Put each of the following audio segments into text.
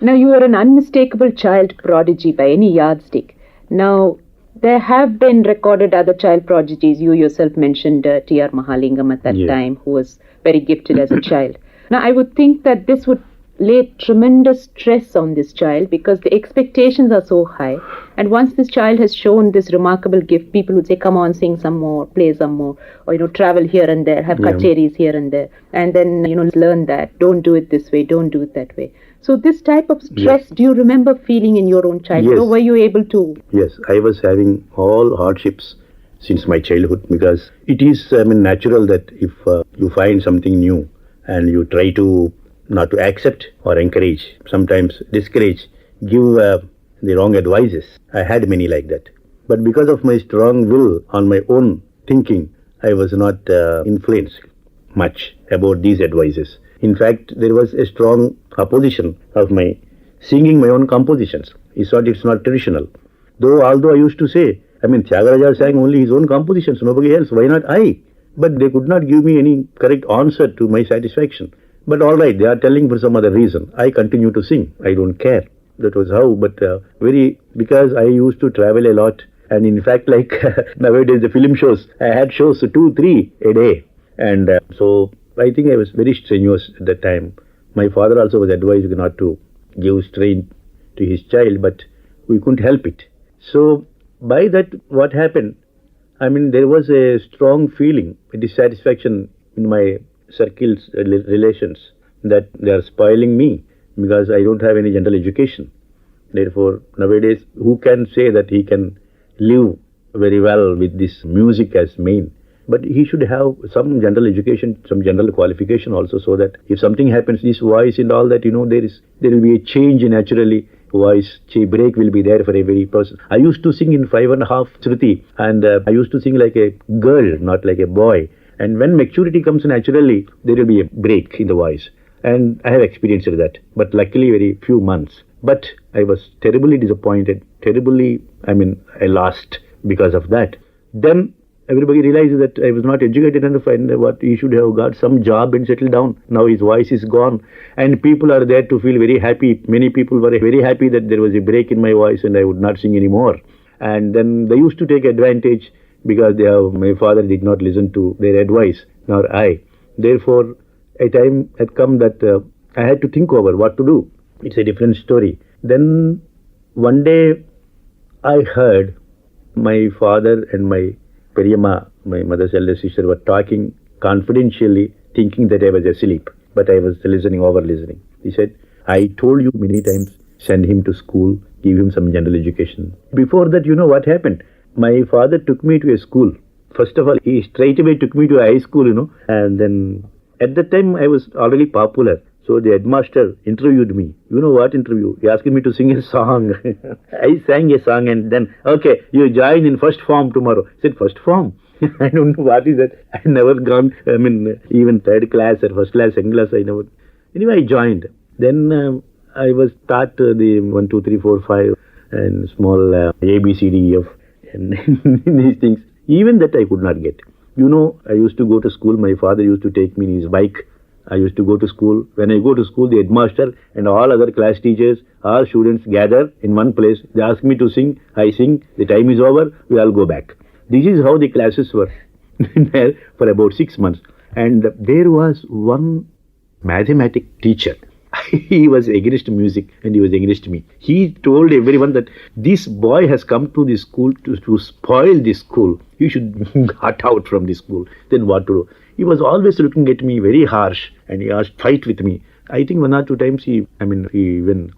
Now, you are an unmistakable child prodigy by any yardstick. Now, there have been recorded other child prodigies. You yourself mentioned T.R. Mahalingam at that time, who was very gifted as a child. Now, I would think that this would lay tremendous stress on this child because the expectations are so high. And once this child has shown this remarkable gift, people would say, come on, sing some more, play some more, or, travel here and there, have kacheris here and there. And then, learn that. Don't do it this way, don't do it that way. So this type of stress, do you remember feeling in your own childhood? Yes. Or were you able to? Yes, I was having all hardships since my childhood because it is natural that if you find something new and you try to not to accept or encourage, sometimes discourage, give the wrong advices. I had many like that. But because of my strong will on my own thinking, I was not influenced much about these advices. In fact, there was a strong opposition of my singing my own compositions. It's not traditional. Although I used to say, Tyagaraja sang only his own compositions, nobody else. Why not I? But they could not give me any correct answer to my satisfaction. But all right, they are telling for some other reason. I continue to sing. I don't care. That was how. But because I used to travel a lot. And in fact, like nowadays, the film shows, I had shows 2-3 a day. And so I think I was very strenuous at that time. My father also was advised not to give strain to his child, but we couldn't help it. So by that, what happened? There was a strong feeling, a dissatisfaction in my circles, relations, that they are spoiling me because I don't have any general education. Therefore, nowadays, who can say that he can live very well with this music as main? But he should have some general education, some general qualification also, so that if something happens, this voice and all that, there will be a change naturally. Voice break will be there for every person. I used to sing in 5.5 Shruti, and I used to sing like a girl, not like a boy. And when maturity comes naturally, there will be a break in the voice. And I have experienced that, but luckily very few months. But I was terribly disappointed, I lost because of that. Then everybody realized that I was not educated enough and what he should have got some job and settled down. Now his voice is gone and people are there to feel very happy. Many people were very happy that there was a break in my voice and I would not sing anymore. And then they used to take advantage because my father did not listen to their advice, nor I. Therefore, a time had come that I had to think over what to do. It's a different story. Then one day I heard my father and my Periyamma, my mother's elder sister, were talking confidentially, thinking that I was asleep. But I was over listening. He said, I told you many times, send him to school, give him some general education. Before that, what happened? My father took me to a school. First of all, he straight away took me to a high school, and then at that time I was already popular. So the headmaster interviewed me. You know what interview? He asked me to sing a song. I sang a song and then, okay, you join in first form tomorrow. I said, first form? I don't know what is that. I never gone, even third class or first class, second class, I never. Anyway, I joined. Then I was taught the 1, 2, 3, 4, 5 and small A, B, C, D, F and these things. Even that I could not get. I used to go to school. My father used to take me in his bike. I used to go to school. When I go to school, the headmaster and all other class teachers, all students gather in one place. They ask me to sing. I sing. The time is over. We all go back. This is how the classes were there for about 6 months. And there was one mathematics teacher. He was against music and he was against me. He told everyone that this boy has come to this school to spoil this school. You should cut out from this school. Then what to do? He was always looking at me very harsh and he asked fight with me. I think 1 or 2 times he even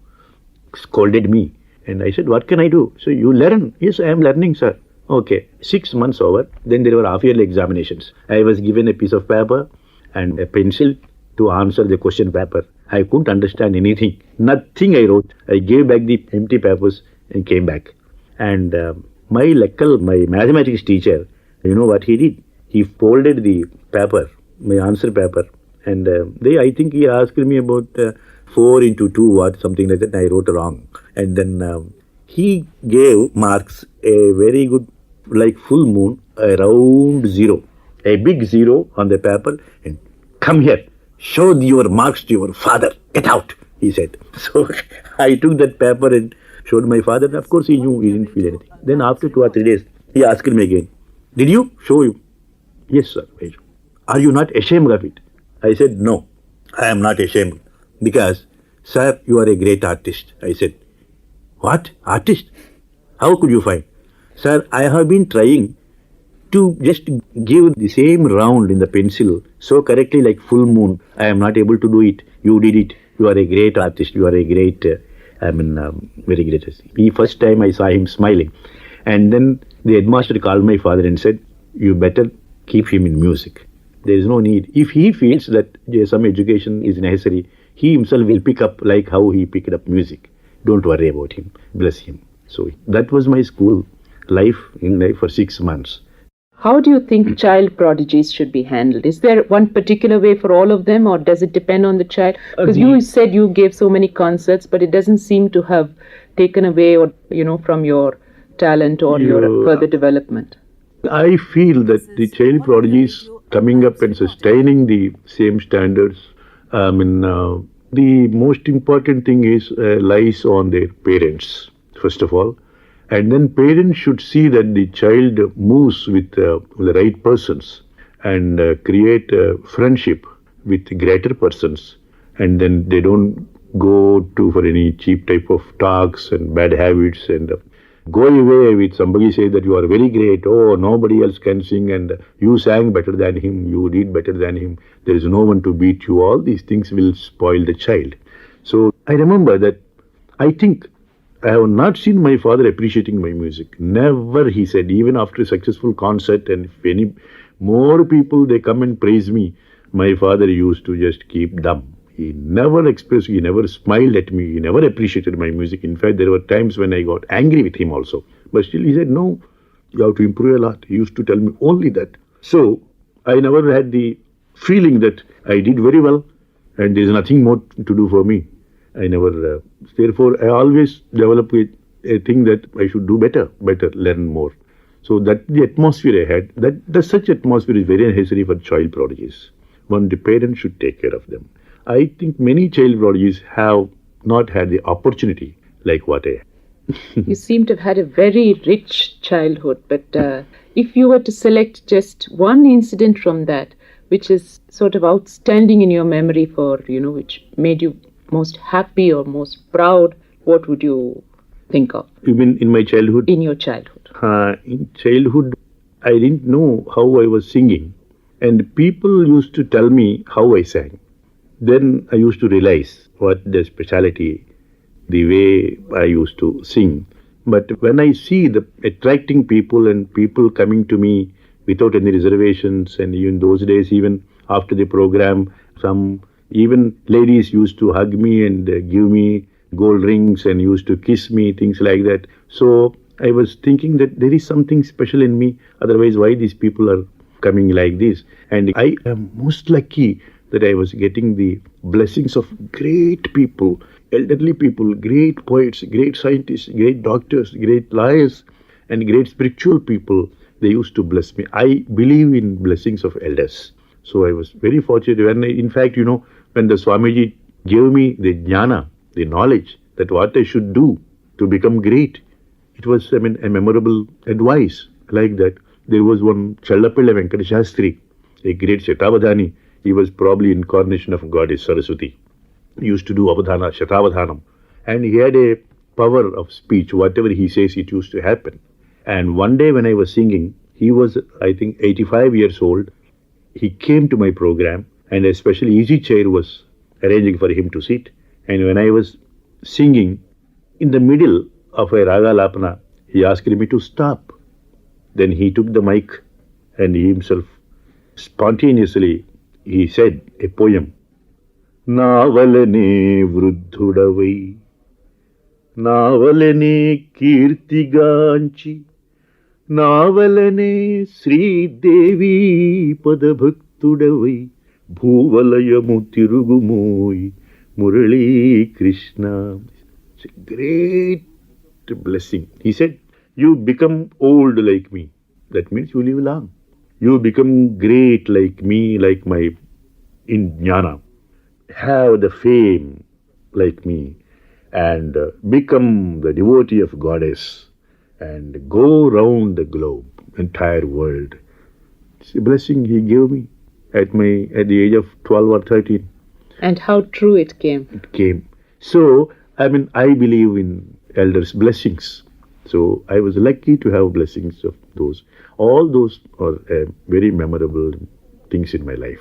scolded me. And I said, what can I do? So you learn. Yes, I am learning, sir. Okay. 6 months over. Then there were half-yearly examinations. I was given a piece of paper and a pencil to answer the question paper. I couldn't understand anything. Nothing I wrote. I gave back the empty papers and came back. And my mathematics teacher, you know what he did? He folded the paper, my answer paper. And I think he asked me about 4 into 2 what, something like that. I wrote wrong. And then he gave marks a very good, like full moon, a round 0. A big 0 on the paper. And come here. Show your marks to your father. Get out. he said. So I took that paper and showed my father, and of course he knew, he didn't feel anything. Then after 2 or 3 days, he asked me again, did you show him? Yes, sir. Are you not ashamed of it? I said, no, I am not ashamed. Because, sir, you are a great artist. I said, what? Artist? How could you find? Sir, I have been trying to just give the same round in the pencil so correctly like full moon. I am not able to do it. You did it. You are a great artist. You are a great, very great. The first time I saw him smiling. And then the headmaster called my father and said, you better keep him in music. There is no need. If he feels that some education is necessary, he himself will pick up like how he picked up music. Don't worry about him. Bless him. So that was my school life for 6 months. How do you think child prodigies should be handled? Is there one particular way for all of them, or does it depend on the child? Because you said you gave so many concerts, but it doesn't seem to have taken away or from your talent or your further development. I feel that the child prodigies coming up and sustaining the same standards, the most important thing is lies on their parents, first of all. And then parents should see that the child moves with the right persons and create friendship with greater persons. And then they don't go for any cheap type of talks and bad habits and go away with somebody say that you are very great, oh, nobody else can sing and you sang better than him, you did better than him, there is no one to beat you. All these things will spoil the child. So I remember that I think I have not seen my father appreciating my music. Never, he said, even after a successful concert and if any more people, they come and praise me, my father used to just keep dumb. He never expressed, he never smiled at me, he never appreciated my music. In fact, there were times when I got angry with him also. But still he said, no, you have to improve a lot. He used to tell me only that. So I never had the feeling that I did very well and there is nothing more to do for me. I never, therefore I always developed a thing that I should do better, learn more. So that the atmosphere I had, that such atmosphere is very necessary for child prodigies. The parents should take care of them. I think many child prodigies have not had the opportunity like what I had. You seem to have had a very rich childhood, but if you were to select just one incident from that, which is sort of outstanding in your memory for, which made you most happy or most proud, what would you think of? You mean in my childhood? In your childhood. In childhood, I didn't know how I was singing. And people used to tell me how I sang. Then I used to realize what the speciality, the way I used to sing. But when I see the attracting people and people coming to me without any reservations, and in those days, even after the program, even ladies used to hug me and give me gold rings and used to kiss me, things like that. So I was thinking that there is something special in me. Otherwise, why these people are coming like this? And I am most lucky that I was getting the blessings of great people, elderly people, great poets, great scientists, great doctors, great lawyers, and great spiritual people. They used to bless me. I believe in blessings of elders. So I was very fortunate. In fact, when the Swamiji gave me the jnana, the knowledge that what I should do to become great, it was, a memorable advice like that. There was one Challapilla Venkata Shastri, a great Shatavadhani. He was probably incarnation of Goddess Saraswati. He used to do Avadhana, Shatavadhanam. And he had a power of speech. Whatever he says, it used to happen. And one day when I was singing, he was, I think, 85 years old. He came to my program and a special easy chair was arranging for him to sit. And when I was singing, in the middle of a Raga Lapana, he asked me to stop. Then he took the mic and he himself spontaneously, he said a poem. Navalane vruddhudavai, navalane kirtiganchi, navalane Sri Devi padabhaktudavai, bhuvalayamu tirugumoi, Muralikrishna. It's a great blessing. He said, you become old like me. That means you live long. You become great like me, like my in jnana. Have the fame like me and become the devotee of goddess and go round the globe, entire world. It's a blessing he gave me at the age of 12 or 13. And how true it came. It came. So, I believe in elders' blessings. So, I was lucky to have blessings of those. All those are very memorable things in my life.